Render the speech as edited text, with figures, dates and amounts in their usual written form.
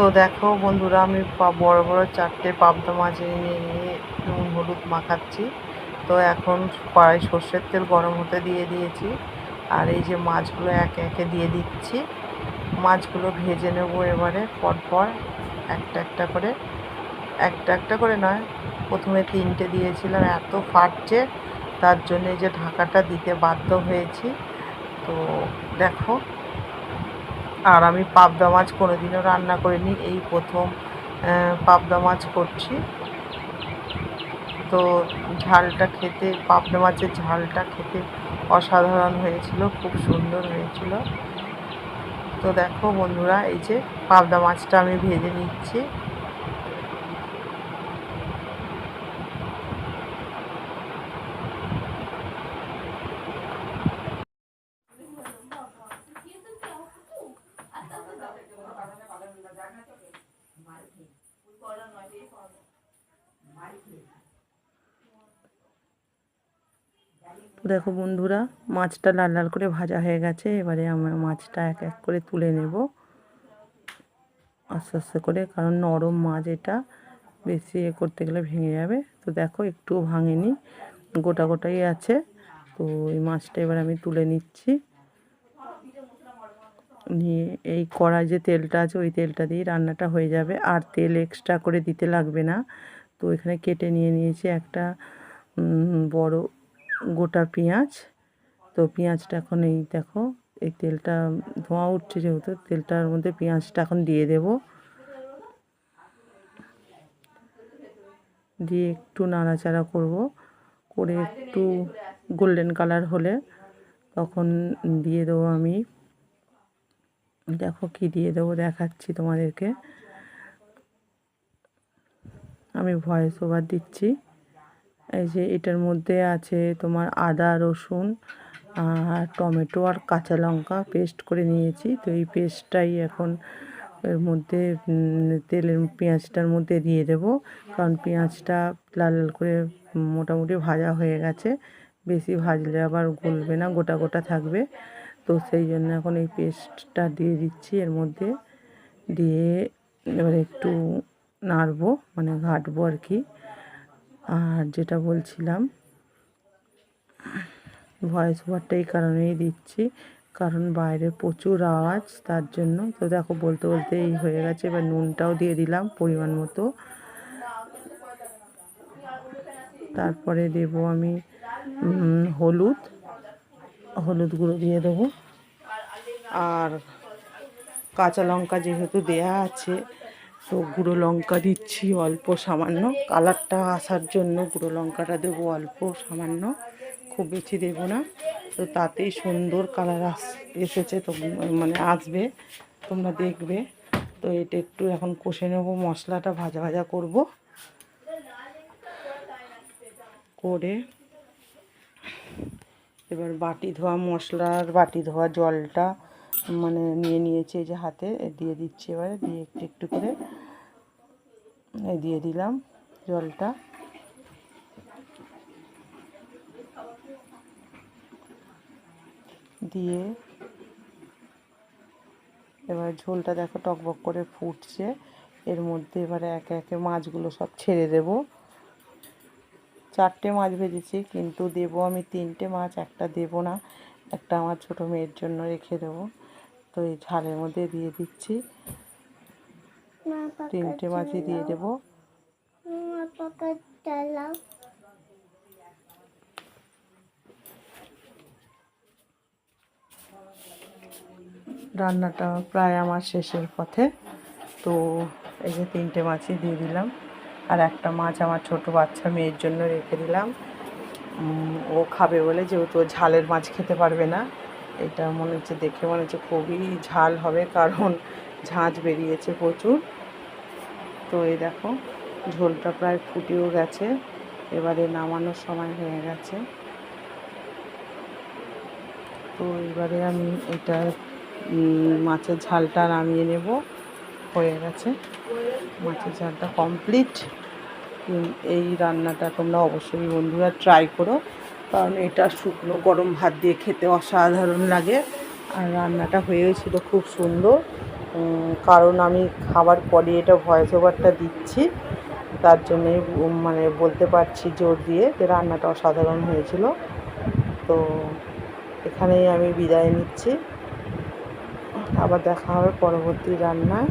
তো দেখো বন্ধুরা, আমি বড় বড় 4টে পাবদা মাছ নিয়ে নুন হলুদ মাখাচ্ছি। তো এখন কড়াই সর্ষের তেল গরম হতে দিয়ে দিয়েছি, আর এই যে মাছগুলো একে একে দিয়ে দিচ্ছি। মাছগুলো ভেজে নেব এবারে পরপর একটা একটা করে নয়, প্রথমে 3টে দিয়েছিলাম, এত ফাটছে তার জন্য এই যে ঢাকাটা দিতে বাধ্য হয়েছি। তো দেখো, আর আমি পাবদা মাছ কোনোদিনও রান্না করিনি, এই প্রথম পাবদা মাছ করছি। তো ঝালটা খেতে, পাবদা মাছের ঝালটা খেতে অসাধারণ হয়েছিল, খুব সুন্দর হয়েছিল। তো দেখো বন্ধুরা, এই যে পাবদা মাছটা আমি ভেজে নিচ্ছি। দেখো বন্ধুরা, মাছটা লাল লাল করে ভাজা হয়ে গেছে। এবারে আমরা মাছটা এক এক করে তুলে নেব আস্তে আস্তে করে, কারণ নরম মাছ, এটা বেশি করতে গেলে ভেঙে যাবে। তো দেখো, একটুও ভাঙেনি, গোটা গোটাই আছে। তো এই মাছটা এবার আমি তুলে নিচ্ছি। নিয়ে এই কড়াই যে তেলটা আছে, ওই তেলটা দিয়ে রান্নাটা হয়ে যাবে, আর তেল এক্সট্রা করে দিতে লাগবে না। তো এখানে কেটে নিয়েছি একটা বড় গোটা পেঁয়াজ। তো পেঁয়াজটা এখন এই দেখো, এই তেলটা ধোঁয়া উঠছে যেহেতু, তেলটার মধ্যে পেঁয়াজটা এখন দিয়ে দেব। দিয়ে একটু নাড়াচাড়া করব, করে একটু গোল্ডেন কালার হলে তখন দিয়ে দেবো আমি, দেখো কি দিয়ে দেবো দেখাচ্ছি তোমাদেরকে। আমি ভয়েস ওভার দিচ্ছি। এই যে এটার মধ্যে আছে তোমার আদা রসুন আর টমেটো আর কাঁচা লঙ্কা পেস্ট করে নিয়েছি। তো এই পেস্টটাই এখন এর মধ্যে পেঁয়াজটার মধ্যে দিয়ে দেব, কারণ পেঁয়াজটা লাল লাল করে মোটামুটি ভাজা হয়ে গেছে। বেশি ভাজলে আবার গলবে না, গোটা গোটা থাকবে। তো সেই জন্য এখন এই পেস্টটা দিয়ে দিচ্ছি এর মধ্যে। দিয়ে এবার একটু নাড়বো, মানে ঘাঁটবো আর কি। আর যেটা বলছিলাম, ভয়েস ওভারটা এই কারণেই দিচ্ছি, কারণ বাইরে প্রচুর আওয়াজ, তার জন্য। তো দেখো, বলতে বলতে এই হয়ে গেছে। এবার নুনটাও দিয়ে দিলাম পরিমাণ মতো। তারপরে দেব আমি হলুদ গুঁড়ো দিয়ে দেবো। আর কাঁচা লঙ্কা যেহেতু দেয়া আছে, তো গুঁড়ো লঙ্কা দিচ্ছি অল্প সামান্য, কালারটা আসার জন্য গুঁড়ো লঙ্কাটা দেবো অল্প সামান্য, খুব বেশি দেবো না। তো তাতেই সুন্দর কালার এসেছে, তো মানে আসবে, তোমরা দেখবে। তো এটা একটু এখন কষে নেব, মশলাটা ভাজা ভাজা করব, করে এবার বাটি ধোয়া মশলার বাটি ধোয়া জলটা মানে নিয়েছি, এই যে হাতে দিয়ে দিচ্ছি। এবারে দিয়ে একটু একটু করে দিয়ে দিলাম জলটা। দিয়ে এবার ঝোলটা দেখো টকবক করে ফুটছে। এর মধ্যে এবারে একে একে মাছগুলো সব ছেড়ে দেব। 4টে মাছ ভেজেছি, কিন্তু দেবো আমি 3টে মাছ, একটা দেবো না, একটা আমার ছোটো মেয়ের জন্য রেখে দেবো। তো এই ঝালের মধ্যে দিয়ে দিচ্ছি, 3টে মাছই দিয়ে দেবো। রান্নাটা প্রায় আমার শেষের পথে। তো এই যে 3টে মাছই দিয়ে দিলাম, আর একটা মাছ আমার ছোট বাচ্চা মেয়ের জন্য রেখে দিলাম। ও খাবে বলে, যেহেতু ঝালের মাছ খেতে পারবে না। এটা মনে হচ্ছে, দেখে মনে হচ্ছে খুবই ঝাল হবে, কারণ ঝাঁঝ বেরিয়েছে প্রচুর। তো এই দেখো, ঝোলটা প্রায় ফুটেও গেছে, এবারে নামানোর সময় হয়ে গেছে। তো এবারে আমি এটা মাছের ঝালটা নামিয়ে নেব, হয়ে গেছে মাছের ঝালটা কমপ্লিট। এই রান্নাটা তোমরা অবশ্যই বন্ধুরা ট্রাই করো, কারণ এটা শুকনো গরম ভাত দিয়ে খেতে অসাধারণ লাগে। আর রান্নাটা হয়েছিল খুব সুন্দর। কারণ আমি খাবার পরে এটা ভয়েস ওভারটা দিচ্ছি, তার জন্যই মানে বলতে পারছি জোর দিয়ে যে রান্নাটা অসাধারণ হয়েছিল। তো এখানেই আমি বিদায় নিচ্ছি, আবার দেখা হবে পরবর্তী রান্নায়।